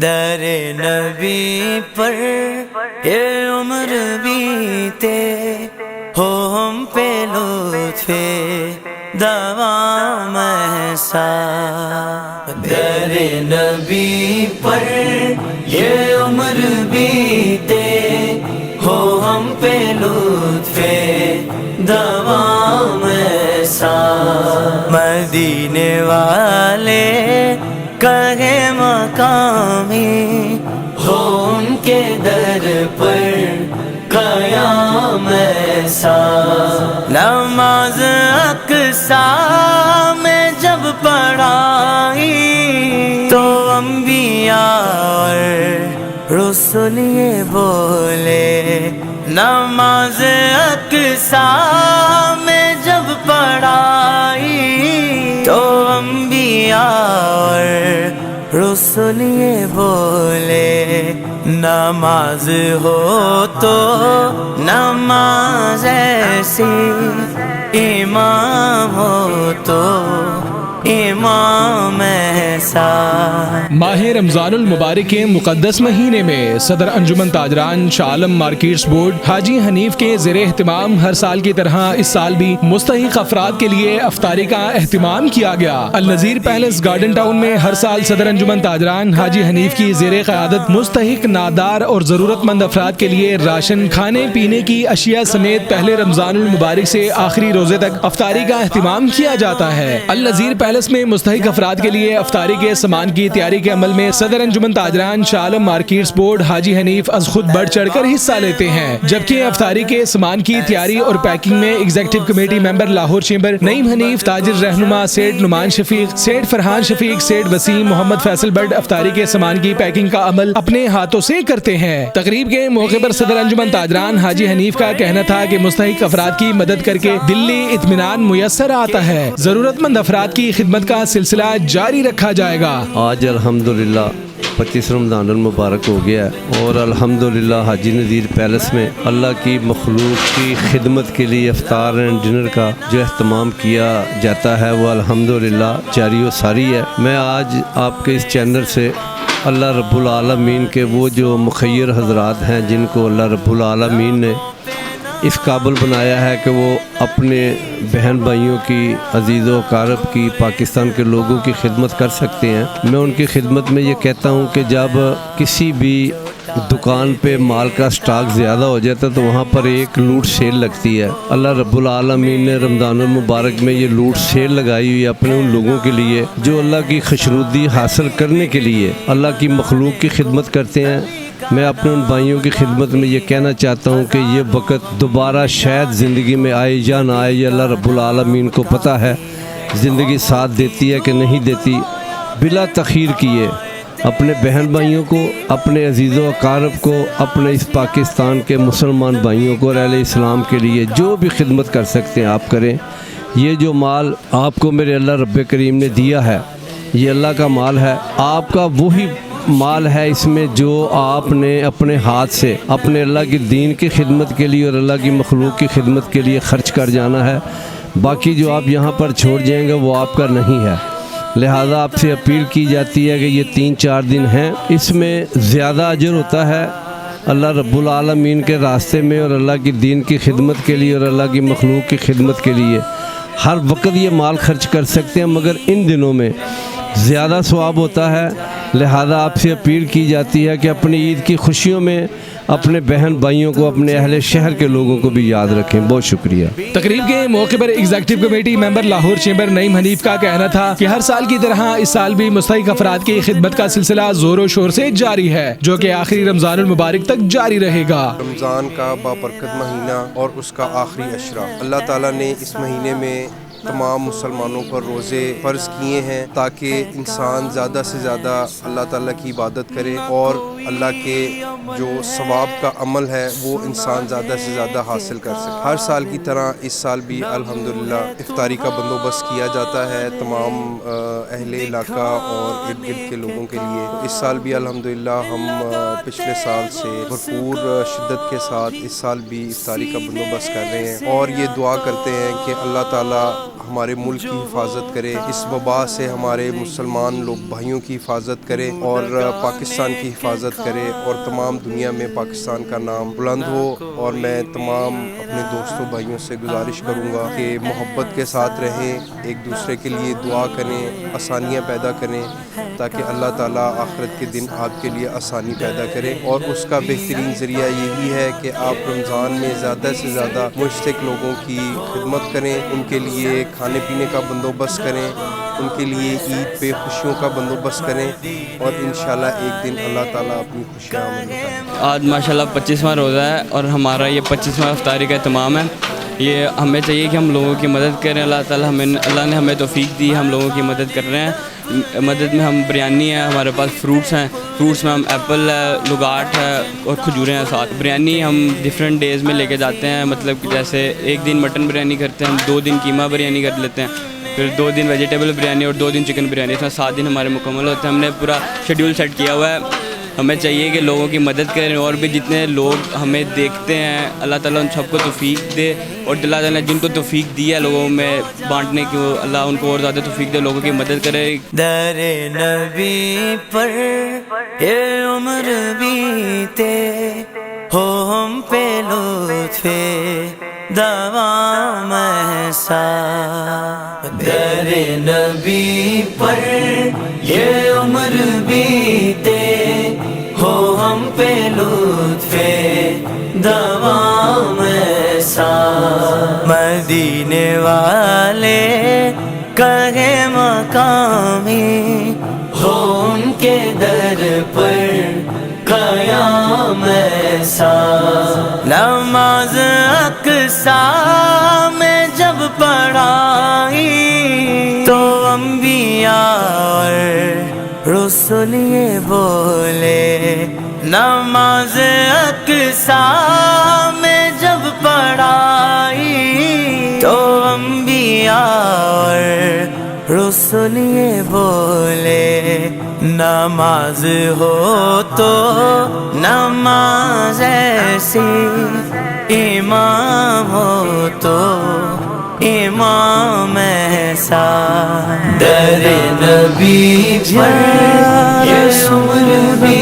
در نبی پر یہ عمر بیتے ہو ہم پہ لطف دوام ایسا. در نبی پر یہ عمر بیتے ہو ہم پہ لطف دوام ایسا. مدینے والے کہے مقامی ہو ان کے در پر قیام ایسا. نماز اقصیٰ میں جب پڑھائی تو انبیاء اور رسول یہ بولے. نماز اقصیٰ میں جب پڑھائی تو انبیاء اور رسول یہ بولے. نماز ہو تو نماز ایسی، امام ہو تو امام ایسا. ماہ رمضان المبارک کے مقدس مہینے میں صدر انجمن تاجران شاہ عالم مارکیٹس بورڈ حاجی حنیف کے زیر اہتمام ہر سال کی طرح اس سال بھی مستحق افراد کے لیے افطاری کا اہتمام کیا گیا. النظیر پیلس گارڈن ٹاؤن میں ہر سال صدر انجمن تاجران حاجی حنیف کی زیر قیادت مستحق نادار اور ضرورت مند افراد کے لیے راشن، کھانے پینے کی اشیاء سمیت پہلے رمضان المبارک سے آخری روزے تک افطاری کا اہتمام کیا جاتا ہے. النظیر پیلس میں مستحق افراد کے لیے افطاری کے سامان کی تیاری کے عمل میں صدر انجمن تاجران شاہ عالم مارکیٹس بورڈ حاجی حنیف از خود بڑھ چڑھ کر حصہ لیتے ہیں. جبکہ افطاری کے سامان کی تیاری اور پیکنگ میں executive committee member Lahore chamber Naeem Hanif, تاجر رہنما سیٹ نعمان شفیق، سیٹ فرحان شفیق، سیٹ وسیم، محمد فیصل بٹ افطاری کے سامان کی پیکنگ کا عمل اپنے ہاتھوں سے کرتے ہیں. تقریب کے موقع پر صدر انجمن تاجران حاجی حنیف کا کہنا تھا کہ مستحق افراد کی مدد کر کے دلی اطمینان میسر آتا ہے. ضرورت مند افراد کی خدمت کا سلسلہ جاری رکھا جائے گا. آج الحمدللہ 25 رمضان المبارک ہو گیا ہے اور الحمدللہ حاجی نذیر پیلس میں اللہ کی مخلوق کی خدمت کے لیے افطار اینڈ ڈنر کا جو اہتمام کیا جاتا ہے وہ الحمدللہ جاری و ساری ہے. میں آج آپ کے اس چینل سے اللہ رب العالمین کے وہ جو مخیر حضرات ہیں جن کو اللہ رب العالمین نے اس قابل بنایا ہے کہ وہ اپنے بہن بھائیوں کی، عزیز و اقارب کی، پاکستان کے لوگوں کی خدمت کر سکتے ہیں. میں ان کی خدمت میں یہ کہتا ہوں کہ جب کسی بھی دکان پہ مال کا سٹاک زیادہ ہو جاتا ہے تو وہاں پر ایک لوٹ سیل لگتی ہے. اللہ رب العالمین نے رمضان المبارک میں یہ لوٹ سیل لگائی ہوئی ہے اپنے ان لوگوں کے لیے جو اللہ کی خوشنودی حاصل کرنے کے لیے اللہ کی مخلوق کی خدمت کرتے ہیں. میں اپنے ان بھائیوں کی خدمت میں یہ کہنا چاہتا ہوں کہ یہ وقت دوبارہ شاید زندگی میں آئے یا نہ آئے، یہ اللہ رب العالمین کو پتہ ہے. زندگی ساتھ دیتی ہے کہ نہیں دیتی. بلا تاخیر کیے اپنے بہن بھائیوں کو، اپنے عزیز و اقارب کو، اپنے اس پاکستان کے مسلمان بھائیوں کو اور اہل اسلام کے لیے جو بھی خدمت کر سکتے ہیں آپ کریں. یہ جو مال آپ کو میرے اللہ رب کریم نے دیا ہے یہ اللہ کا مال ہے. آپ کا وہی مال ہے اس میں جو آپ نے اپنے ہاتھ سے اپنے اللہ کی دین کی خدمت کے لیے اور اللہ کی مخلوق کی خدمت کے لیے خرچ کر جانا ہے. باقی جو آپ یہاں پر چھوڑ جائیں گے وہ آپ کا نہیں ہے. لہذا آپ سے اپیل کی جاتی ہے کہ یہ 3-4 دن ہیں، اس میں زیادہ اجر ہوتا ہے اللہ رب العالمین کے راستے میں اور اللہ کی دین کی خدمت کے لیے اور اللہ کی مخلوق کی خدمت کے لیے. ہر وقت یہ مال خرچ کر سکتے ہیں مگر ان دنوں میں زیادہ ثواب ہوتا ہے. لہذا آپ سے اپیل کی جاتی ہے کہ اپنی عید کی خوشیوں میں اپنے بہن بھائیوں کو، اپنے اہل شہر کے لوگوں کو بھی یاد رکھیں. بہت شکریہ. تقریب کے موقع پر executive committee member Lahore chamber Naeem Hanif کا کہنا تھا کہ ہر سال کی طرح اس سال بھی مستحق افراد کی خدمت کا سلسلہ زور و شور سے جاری ہے جو کہ آخری رمضان المبارک تک جاری رہے گا. رمضان کا بابرکت مہینہ اور اس کا آخری عشرہ، اللہ تعالیٰ نے اس مہینے میں تمام مسلمانوں پر روزے فرض کیے ہیں تاکہ انسان زیادہ سے زیادہ اللہ تعالیٰ کی عبادت کرے اور اللہ کے جو ثواب کا عمل ہے وہ انسان زیادہ سے زیادہ حاصل کر سکے. ہر سال کی طرح اس سال بھی الحمدللہ افطاری کا بندوبست کیا جاتا ہے تمام اہل علاقہ اور ارد گرد کے لوگوں کے لیے. اس سال بھی الحمدللہ ہم پچھلے سال سے بھرپور شدت کے ساتھ اس سال بھی افطاری کا بندوبست کر رہے ہیں اور یہ دعا کرتے ہیں کہ اللہ تعالیٰ ہمارے ملک کی حفاظت کرے, اس وبا سے ہمارے مسلمان لوگ بھائیوں کی حفاظت کرے اور پاکستان کی حفاظت کرے اور تمام دنیا میں پاکستان کا نام بلند ہو. اور میں تمام اپنے دوستوں بھائیوں سے گزارش کروں گا کہ محبت کے ساتھ رہیں, ایک دوسرے کے لیے دعا کریں, آسانیاں پیدا کریں تاکہ اللہ تعالیٰ آخرت کے دن آپ کے لیے آسانی پیدا کرے. اور اس کا بہترین ذریعہ یہی ہے کہ آپ رمضان میں زیادہ سے زیادہ مشتاق لوگوں کی خدمت کریں, ان کے لیے کھانے پینے کا بندوبست کریں, ان کے لیے عید پہ خوشیوں کا بندوبست کریں اور انشاءاللہ ایک دن اللہ تعالیٰ اپنی خوشیاں عمل کریں. آج ماشاءاللہ 25واں روزہ ہے اور ہمارا یہ 25واں افطاری کا اہتمام ہے. یہ ہمیں چاہیے کہ ہم لوگوں کی مدد کریں. اللہ نے ہمیں توفیق دی, ہم لوگوں کی مدد کر رہے ہیں. مدد میں ہم بریانی ہے, ہمارے پاس فروٹس ہیں, فروٹس میں ہم ایپل ہے, لگاٹ ہے اور کھجوریں ہیں ساتھ. بریانی ہم ڈفرینٹ ڈیز میں لے کے جاتے ہیں, مطلب جیسے ایک دن مٹن بریانی کرتے ہیں, ہم 2 دن قیمہ بریانی کر لیتے ہیں, پھر 2 دن ویجیٹیبل بریانی اور 2 دن چکن بریانی. اس میں 7 دن ہمارے مکمل ہوتے ہیں. ہم نے پورا شیڈیول سیٹ کیا ہوا ہے. ہمیں چاہیے کہ لوگوں کی مدد کریں اور بھی جتنے لوگ ہمیں دیکھتے ہیں اللہ تعالیٰ ان سب کو توفیق دے, اور اللہ تعالیٰ نے جن کو توفیق دی ہے لوگوں میں بانٹنے کی, اللہ ان کو اور زیادہ توفیق دے, لوگوں کی مدد کرے. در نبی پر یہ عمر بیتے ہو ہم پہ لطف دوام ایسا. در نبی پر یہ عمر بیتے ہو ہم پہ لطف دوام ایسا. مدینے والے کہے مقامی ہو ان کے در پر قیام ایسا. نماز اقصی میں جب پڑھائی تو انبیاء اور رسول یہ بولے. نماز اقصی میں جب پڑھائی تو انبیاء اور رسول یہ بولے. نماز ہو تو نماز ایسی, امام ہو تو امام ایسا. در نبی پر یہ عمر بھی